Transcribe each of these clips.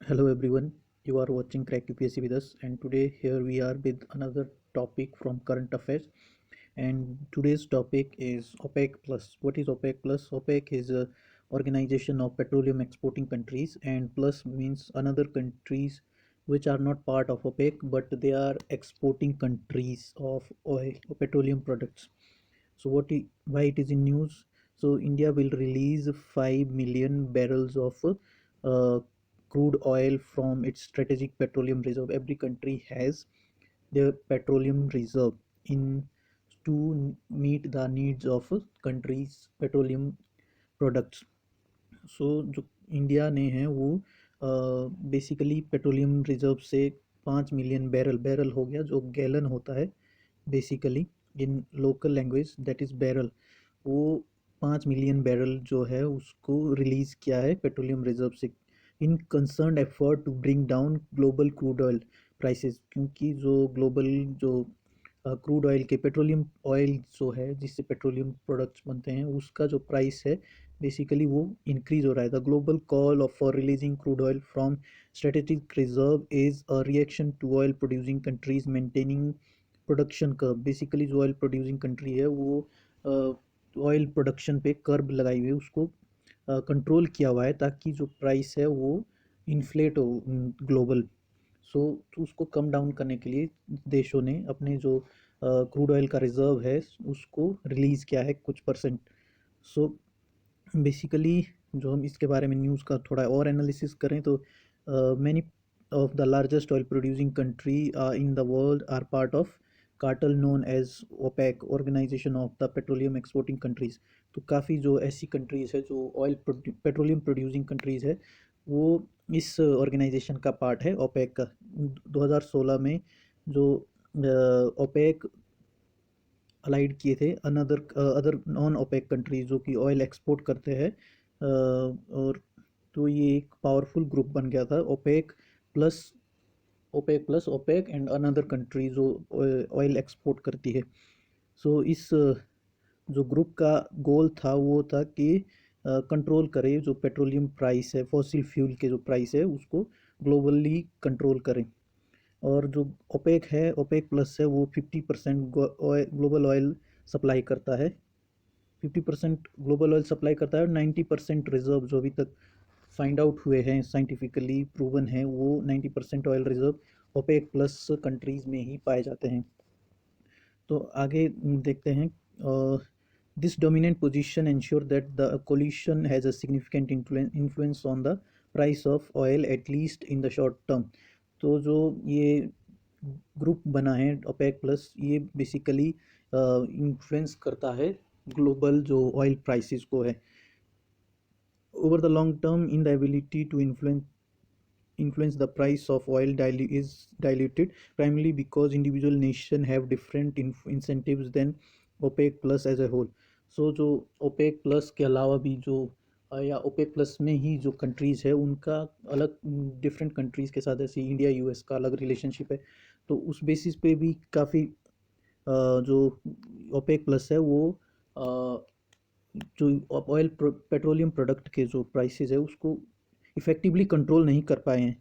Hello everyone, you are watching Crack UPSC with us, and today here we are with another topic from current affairs. And today's topic is OPEC plus. What is OPEC plus? OPEC is a organization of petroleum exporting countries, and plus means another countries which are not part of OPEC but they are exporting countries of oil or petroleum products. So why it is in news? So India will release 5 million barrels of uh, crude oil from its strategic petroleum reserve. Every country has their petroleum reserve in to meet the needs of countries petroleum products. सो जो India ने है वो basically petroleum reserve से 5 million barrel हो गया जो gallon होता है basically in local language that is barrel. वो 5 मिलियन बैरल जो है उसको रिलीज़ किया है पेट्रोलियम रिजर्व से in concern effort to bring down global crude oil prices, क्योंकि जो ग्लोबल जो क्रूड ऑयल के पेट्रोलियम ऑयल जो है जिससे पेट्रोलियम प्रोडक्ट्स बनते हैं उसका जो प्राइस है बेसिकली वो इंक्रीज हो रहा है। The global call of for releasing crude oil from strategic reserve is a reaction to oil producing countries maintaining production curb. Basically जो ऑयल प्रोड्यूसिंग कंट्री है वो ऑयल प्रोडक्शन पे कर्व लगाई हुई है, उसको कंट्रोल किया हुआ है ताकि जो प्राइस है वो इन्फ्लेट हो ग्लोबल। सो तो उसको कम डाउन करने के लिए देशों ने अपने जो क्रूड ऑयल का रिजर्व है उसको रिलीज़ किया है कुछ परसेंट। सो बेसिकली जो हम इसके बारे में न्यूज़ का थोड़ा और एनालिसिस करें तो many of the largest oil producing country in the world are part of cartel known as OPEC organisation of the petroleum exporting countries. तो काफ़ी जो ऐसी कंट्रीज़ है जो ऑयल पेट्रोलियम प्रोड्यूसिंग कंट्रीज़ है वो इस ऑर्गेनाइजेशन का पार्ट है ओपेक का। 2016 में जो ओपेक अलाइड किए थे another other non OPEC countries जो कि ऑयल एक्सपोर्ट करते हैं, और तो ये एक पावरफुल ग्रुप बन गया था plus plus opaque and another country जो ऑयल एक्सपोर्ट करती है। सो इस जो ग्रुप का गोल था वो था कि कंट्रोल करे जो पेट्रोलियम प्राइस है, फॉसिल फ्यूल के जो प्राइस है उसको ग्लोबली कंट्रोल करें। और जो ओपेक है, ओपेक प्लस है, वो 50% ग्लोबल ऑयल सप्लाई करता है। 50% ग्लोबल ऑयल सप्लाई करता है और 90% रिजर्व जो अभी तक फाइंड आउट हुए हैं साइंटिफिकली प्रूवन है वो 90% oil reserve OPEC plus countries में ही पाए जाते हैं। तो आगे देखते हैं। This dominant position ensure that the coalition has a significant influence on the price of oil at least in the short term। तो जो ये ग्रुप बना है ओपेक प्लस ये बेसिकली इन्फ्लुएंस करता है ग्लोबल जो ऑयल प्राइसेस को है। Over the long term in the ability to influence the price of oil is diluted primarily because individual nation have different incentives than OPEC plus as a whole। सो जो OPEC plus के अलावा भी जो या OPEC plus में ही जो countries है उनका अलग डिफरेंट कंट्रीज़ के साथ ऐसे इंडिया यूएस का अलग रिलेशनशिप है। तो उस बेसिस पे भी काफ़ी जो OPEC plus है वो जो ऑयल पेट्रोलियम प्रोडक्ट के जो प्राइसेस है उसको इफेक्टिवली कंट्रोल नहीं कर पाए हैं।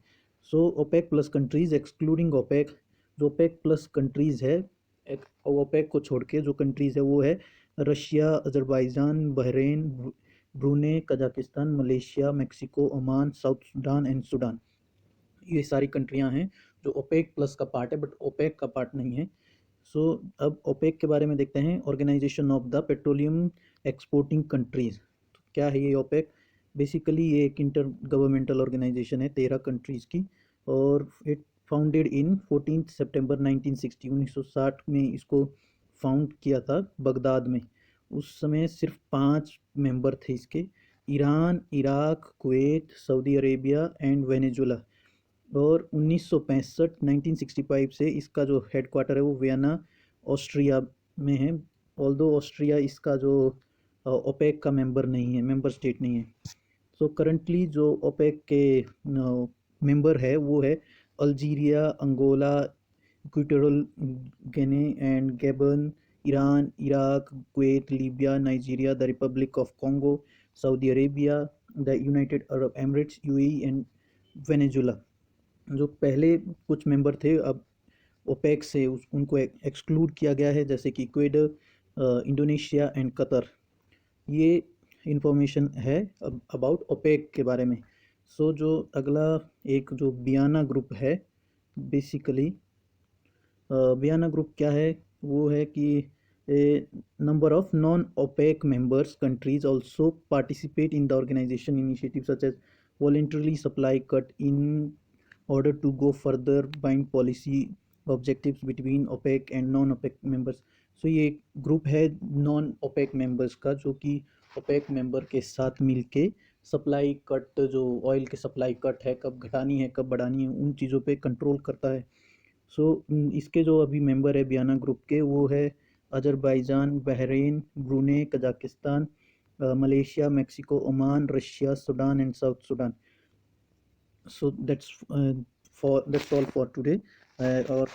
So OPEC plus countries excluding OPEC, जो ओपेक प्लस कंट्रीज है ओपेक को छोड़ के जो कंट्रीज है वो है Russia, Azerbaijan, Bahrain, Brunei, Kazakhstan, Malaysia, Mexico, Oman, South Sudan and Sudan. ये सारी कंट्रियां हैं जो ओपेक प्लस का पार्ट है बट ओपेक का पार्ट नहीं है। सो अब ओपेक के बारे में देखते हैं। Organisation of the petroleum exporting countries. तो क्या है ये ओपेक? बेसिकली ये एक इंटर गवर्नमेंटल ऑर्गेनाइजेशन है 13 कंट्रीज़ की, और इट फाउंडेड इन 14 सितंबर 1960। 1960 में इसको फाउंड किया था बगदाद में। उस समय सिर्फ 5 मेंबर थे इसके: Iran, Iraq, Kuwait, Saudi Arabia and Venezuela. और 1965 1965 से इसका जो हेडक्वार्टर है वो वियना ऑस्ट्रिया में है। ऑल्दो ऑस्ट्रिया इसका जो ओपेक का मेंबर नहीं है, मेंबर स्टेट नहीं है। सो करंटली जो ओपेक के मेंबर है वो है Algeria, Angola, Equatorial Guinea and Gabon, Iran, Iraq, Kuwait, Libya, Nigeria, the Republic of Congo, Saudi Arabia, the United Arab Emirates UAE and Venezuela, जो पहले कुछ मेंबर थे अब ओपेक से उनको एक्सक्लूड किया गया है, जैसे कि इक्वेडर, इंडोनेशिया एंड कतर। ये इंफॉर्मेशन है अबाउट ओपेक के बारे में। सो जो अगला एक जो बियाना ग्रुप है, बेसिकली बियाना ग्रुप क्या है, वो है कि number of non OPEC members countries also participate in the organisation initiative such as voluntarily supply cut in order to go further bind policy objectives between OPEC and non OPEC members। सो ये group है non OPEC members का, जो कि OPEC member के साथ मिलके supply cut, जो oil के सप्लाई कट है, कब घटानी है कब बढ़ानी है, उन चीज़ों पे कंट्रोल करता है। सो इसके जो अभी मेंबर है बियाना ग्रुप के, वो है Azerbaijan, Bahrain, Brunei, Kazakhstan, Malaysia, Mexico, Oman, Russia, Sudan and south Sudan. So that's all for today. और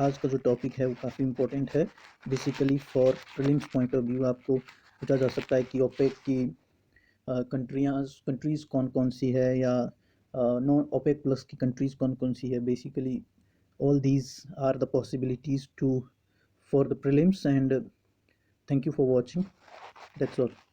आज का जो टॉपिक है वो काफ़ी इम्पोर्टेंट है, basically for prelims point of view. आपको पूछा जा सकता है कि ओपेक की कंट्रीज़ कौन कौन सी है, या नॉन ओपेक प्लस की कंट्रीज़ कौन कौन सी है। Basically all these are the possibilities to for the prelims, and thank you for watching. That's all.